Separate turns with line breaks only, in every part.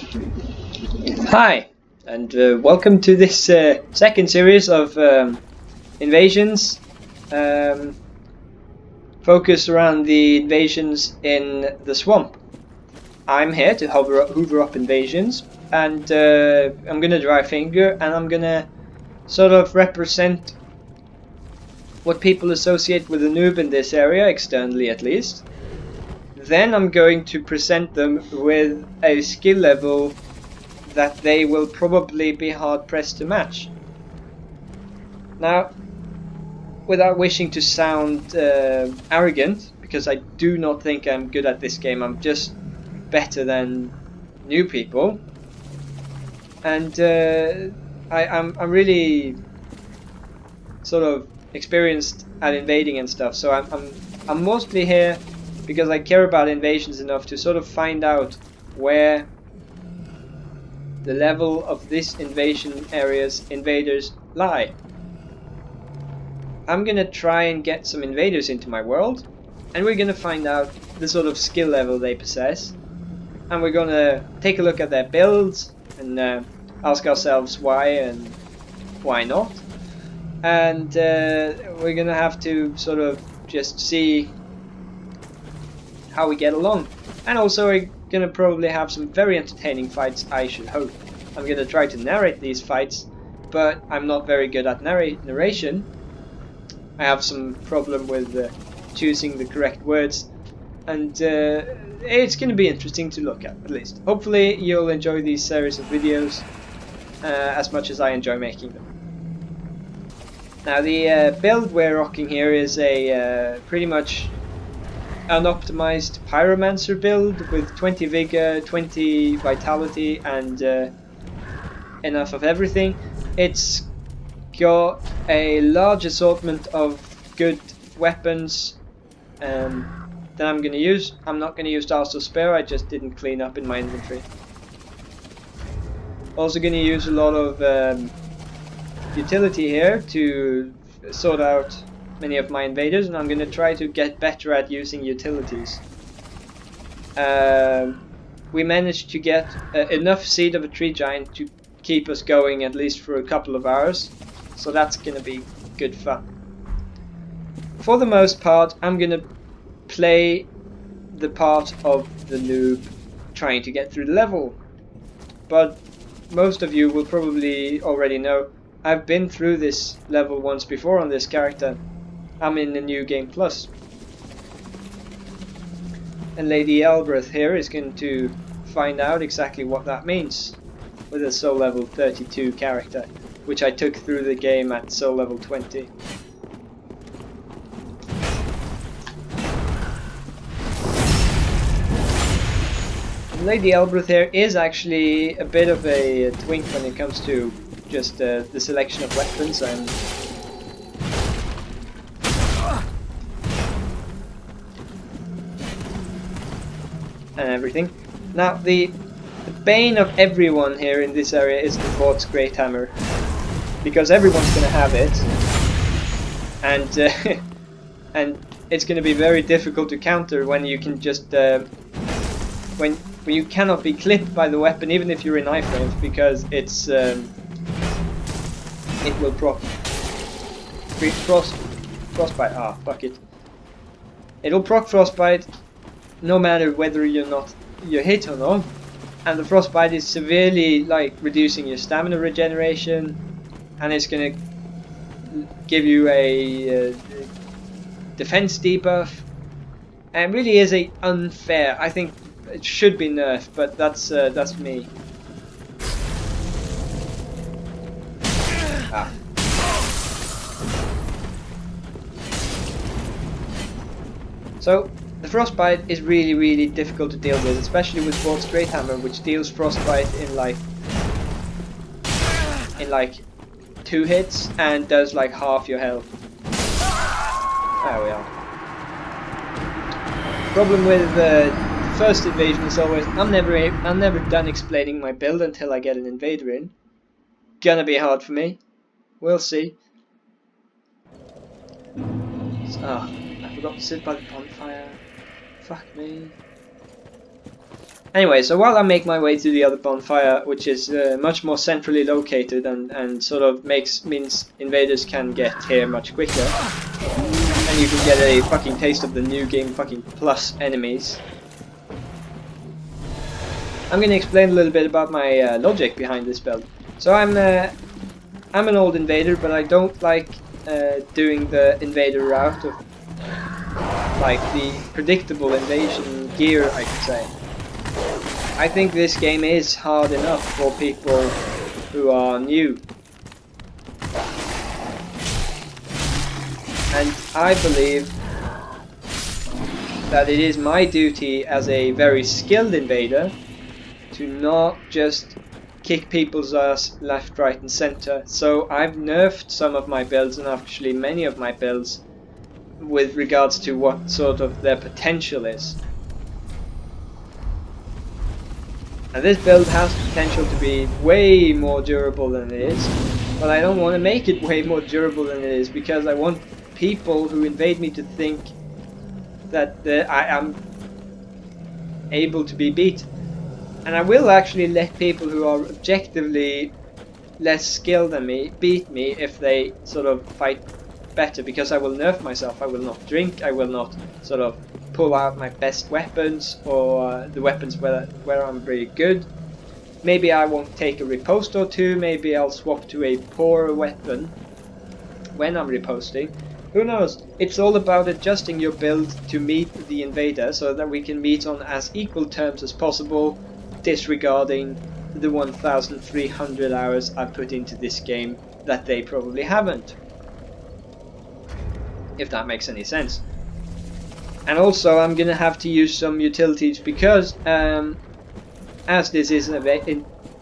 Hi, and welcome to this second series of invasions, focused around the invasions in the swamp. I'm here to hoover up invasions, and I'm gonna draw a finger, and I'm gonna sort of represent what people associate with a noob in this area, externally at least. Then I'm going to present them with a skill level that they will probably be hard pressed to match. Now, without wishing to sound arrogant, because I do not think I'm good at this game, I'm just better than new people, and I'm really sort of experienced at invading and stuff. So I'm mostly here because I care about invasions enough to sort of find out where the level of this invasion area's invaders lie. I'm gonna try and get some invaders into my world, and we're gonna find out the sort of skill level they possess, and we're gonna take a look at their builds and ask ourselves why and why not, and we're gonna have to sort of just see how we get along. And also we're gonna probably have some very entertaining fights, I should hope. I'm gonna try to narrate these fights, but I'm not very good at narration. I have some problem with choosing the correct words, and it's gonna be interesting to look at least. Hopefully you'll enjoy these series of videos as much as I enjoy making them. Now the build we're rocking here is a pretty much unoptimized pyromancer build with 20 vigor, 20 vitality, and enough of everything. It's got a large assortment of good weapons that I'm going to use. I'm not going to use Dark Spare, I just didn't clean up in my inventory. Also going to use a lot of utility here to sort out many of my invaders, and I'm going to try to get better at using utilities. We managed to get enough Seed of a Tree Giant to keep us going at least for a couple of hours, so that's going to be good fun. For the most part, I'm going to play the part of the noob trying to get through the level, but most of you will probably already know I've been through this level once before on this character. I'm in the New Game Plus. And Lady Elbreth here is going to find out exactly what that means with a soul level 32 character, which I took through the game at soul level 20. Lady Elbreth here is actually a bit of a twink when it comes to just the selection of weapons and everything. Now the bane of everyone here in this area is the Vort's Great Hammer, because everyone's gonna have it, and and it's gonna be very difficult to counter when you can just when you cannot be clipped by the weapon even if you're in knife range, because it's it will proc frostbite. Ah, fuck it. It'll proc frostbite no matter whether you're hit or not, and the frostbite is severely like reducing your stamina regeneration, and it's gonna give you a defense debuff, and really is a unfair. I think it should be nerfed, but that's me. Ah. So the frostbite is really difficult to deal with, especially with Vort's Great Hammer, which deals frostbite in like 2 hits and does like half your health. There we are. Problem with the first invasion is always I'm never done explaining my build until I get an invader in. Gonna be hard for me. We'll see. I forgot to sit by the bonfire. Fuck me. Anyway, so while I make my way to the other bonfire, which is much more centrally located and sort of means invaders can get here much quicker, and you can get a fucking taste of the new game fucking plus enemies. I'm gonna explain a little bit about my logic behind this build. So I'm an old invader, but I don't like doing the invader route of like the predictable invasion gear, I could say. I think this game is hard enough for people who are new. And I believe that it is my duty as a very skilled invader to not just kick people's ass left, right and center. So I've nerfed some of my builds, and actually many of my builds, with regards to what sort of their potential is. And this build has potential to be way more durable than it is, but I don't want to make it way more durable than it is, because I want people who invade me to think that I am able to be beat. And I will actually let people who are objectively less skilled than me beat me if they sort of fight better, because I will nerf myself. I will not drink, I will not sort of pull out my best weapons, or the weapons where I'm really good. Maybe I won't take a riposte or two, maybe I'll swap to a poorer weapon when I'm riposting. Who knows? It's all about adjusting your build to meet the invader, so that we can meet on as equal terms as possible, disregarding the 1,300 hours I've put into this game that they probably haven't. If that makes any sense. And also I'm gonna have to use some utilities, because as this is a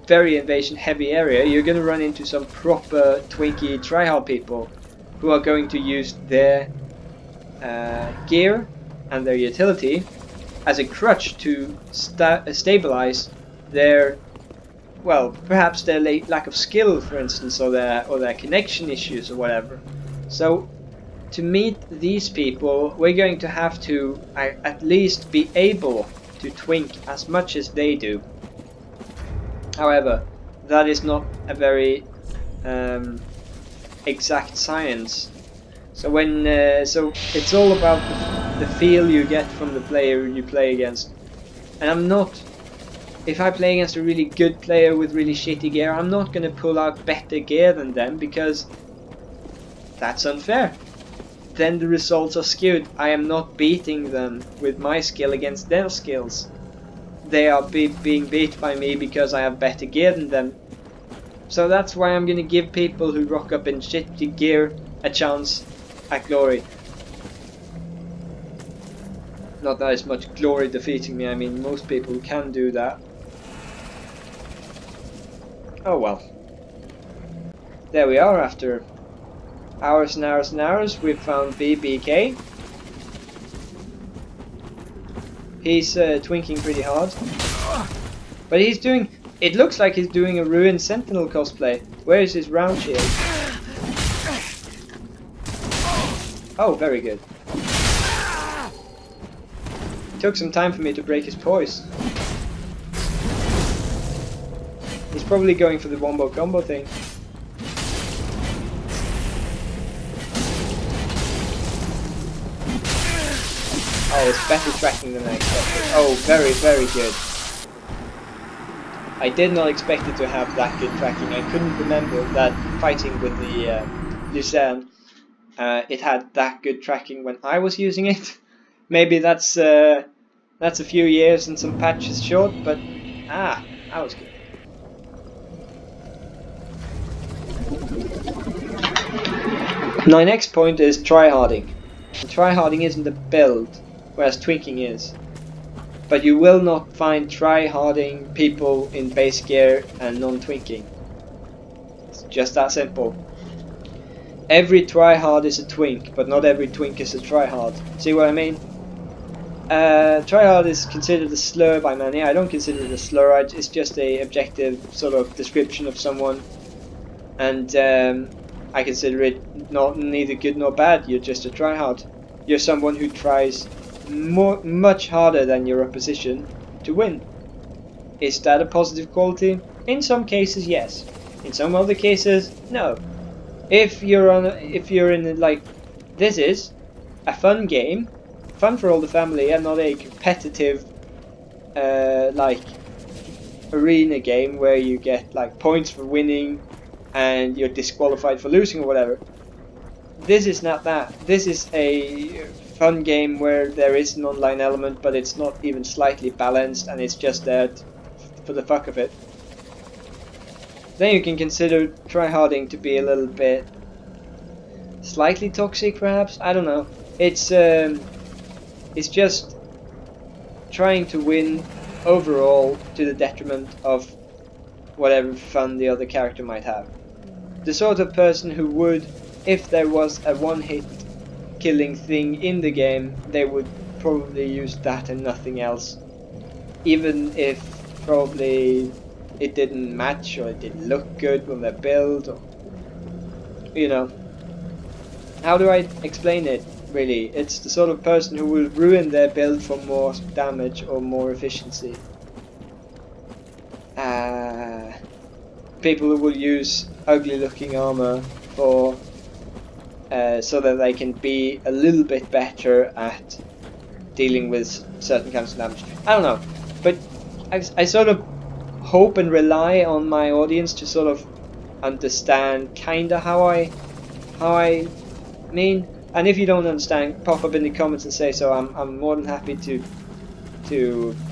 very invasion heavy area, you're gonna run into some proper Twinkie Tryhard people who are going to use their gear and their utility as a crutch to stabilize their, well, perhaps their lack of skill, for instance, or their connection issues or whatever. So to meet these people, we're going to have to at least be able to twink as much as they do. However, that is not a very exact science. So so it's all about the feel you get from the player you play against. And I'm not, if I play against a really good player with really shitty gear, I'm not going to pull out better gear than them, because that's unfair. Then the results are skewed. I am not beating them with my skill against their skills. They are being beat by me because I have better gear than them. So that's why I'm gonna give people who rock up in shitty gear a chance at glory. Not that it's much glory defeating me, I mean most people can do that. Oh well. There we are, after hours and hours and hours, we've found BBK. He's twinking pretty hard. But he's doing, it looks like he's doing a Ruined Sentinel cosplay. Where is his round shield? Oh, very good. Took some time for me to break his poise. He's probably going for the wombo combo thing. Oh, it's better tracking than I expected. Oh, very, very good. I did not expect it to have that good tracking. I couldn't remember that fighting with the Lucerne, it had that good tracking when I was using it. Maybe that's a few years and some patches short, but that was good. My next point is tryharding. Tryharding isn't a build, whereas twinking is. But you will not find tryharding people in base gear and non-twinking. It's just that simple. Every tryhard is a twink, but not every twink is a tryhard. See what I mean? Tryhard is considered a slur by many. I don't consider it a slur, it's just a objective sort of description of someone. And I consider it neither good nor bad. You're just a tryhard. You're someone who tries much harder than your opposition to win. Is that a positive quality? In some cases, yes. In some other cases, no. If you're in a, like, this is a fun game, fun for all the family, and not a competitive like arena game where you get like points for winning and you're disqualified for losing or whatever. This is not that. This is a fun game where there is an online element, but it's not even slightly balanced, and it's just there for the fuck of it. Then you can consider tryharding to be a little bit slightly toxic, perhaps. I don't know. It's just trying to win overall to the detriment of whatever fun the other character might have. The sort of person who would, if there was a one-hit killing thing in the game, they would probably use that and nothing else. Even if probably it didn't match or it didn't look good when they build, or, you know. How do I explain it, really? It's the sort of person who will ruin their build for more damage or more efficiency. People who will use ugly looking armor for so that they can be a little bit better at dealing with certain kinds of damage. I don't know, but I sort of hope and rely on my audience to sort of understand kinda how I mean. And if you don't understand, pop up in the comments and say so. I'm more than happy to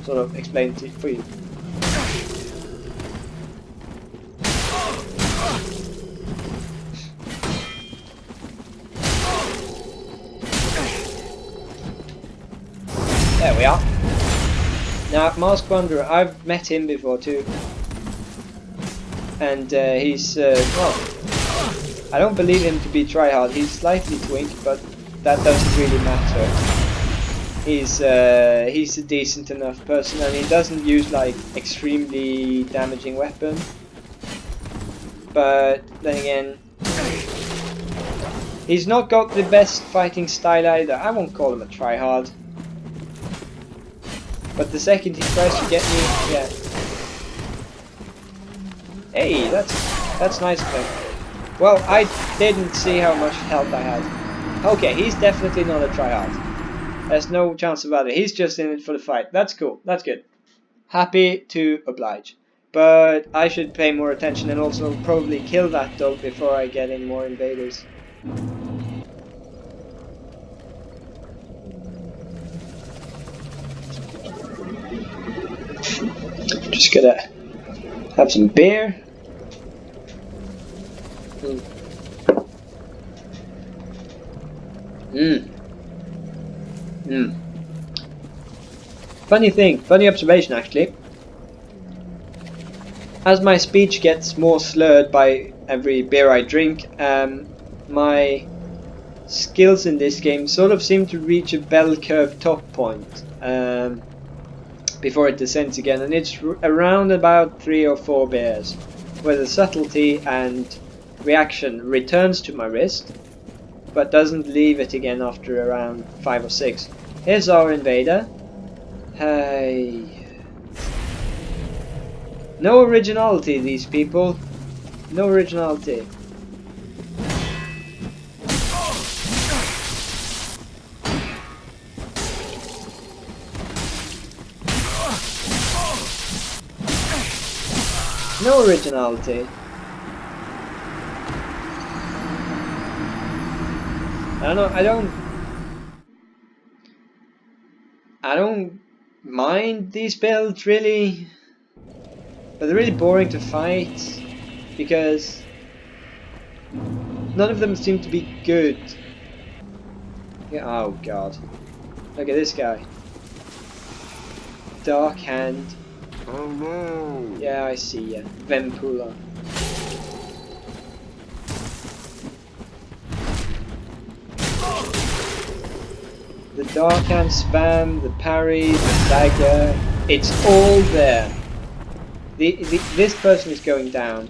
sort of explain it for you. There we are. Now, Mask Wanderer, I've met him before too. And he's, well, I don't believe him to be Tryhard. He's slightly twink, but that doesn't really matter. He's a decent enough person, and he doesn't use like extremely damaging weapon. But then again, he's not got the best fighting style either. I won't call him a Tryhard. But the second he tries to get me, yeah. Hey, that's nice of him. Well, I didn't see how much health I had. Okay, he's definitely not a Tryhard. There's no chance about it. He's just in it for the fight. That's cool. That's good. Happy to oblige. But I should pay more attention and also probably kill that dog before I get in more invaders. Just gonna have some beer. Funny observation actually. As my speech gets more slurred by every beer I drink, my skills in this game sort of seem to reach a bell curve top point before it descends again, and it's around about 3 or 4 beers, where the subtlety and reaction returns to my wrist, but doesn't leave it again after around 5 or 6. Here's our invader. Hey. No originality, these people. No originality. No originality. I don't mind these builds really, but they're really boring to fight because none of them seem to be good. Yeah, oh god. Look at this guy. Dark Hand.
Oh no!
Yeah, I see ya. Vempula. The Dark Hand spam, the parry, the dagger, it's all there. This person is going down.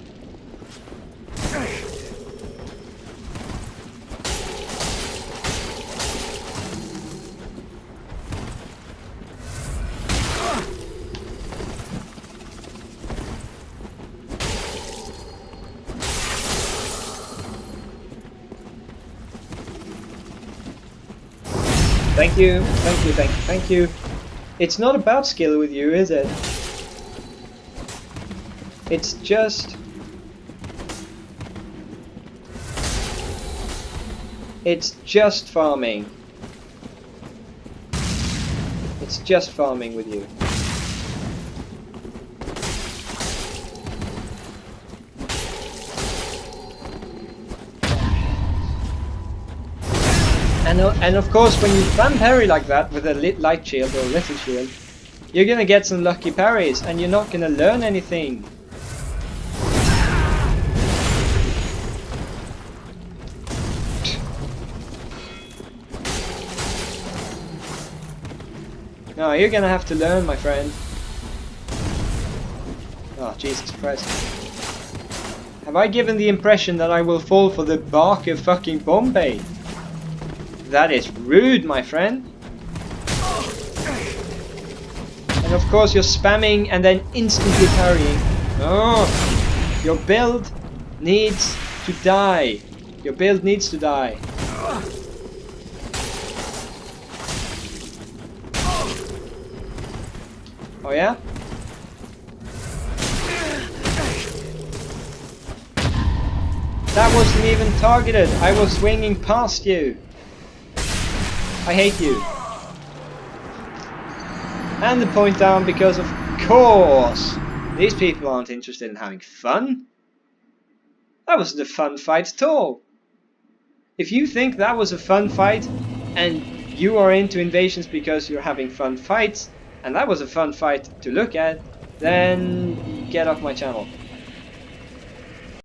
Thank you, thank you, thank you, thank you. It's not about skill with you, is it? It's just... It's just farming. It's just farming with you. And of course, when you spam parry like that with a light shield or a little shield, you're gonna get some lucky parries, and you're not gonna learn anything. No, you're gonna have to learn, my friend. Oh, Jesus Christ. Have I given the impression that I will fall for the bark of fucking Bombay? That is rude, my friend. And of course you're spamming and then instantly parrying. Oh, your build needs to die. Your build needs to die. Oh yeah? That wasn't even targeted. I was swinging past you. I hate you. And the point down because of course these people aren't interested in having fun. That wasn't a fun fight at all. If you think that was a fun fight and you are into invasions because you're having fun fights and that was a fun fight to look at, then get off my channel.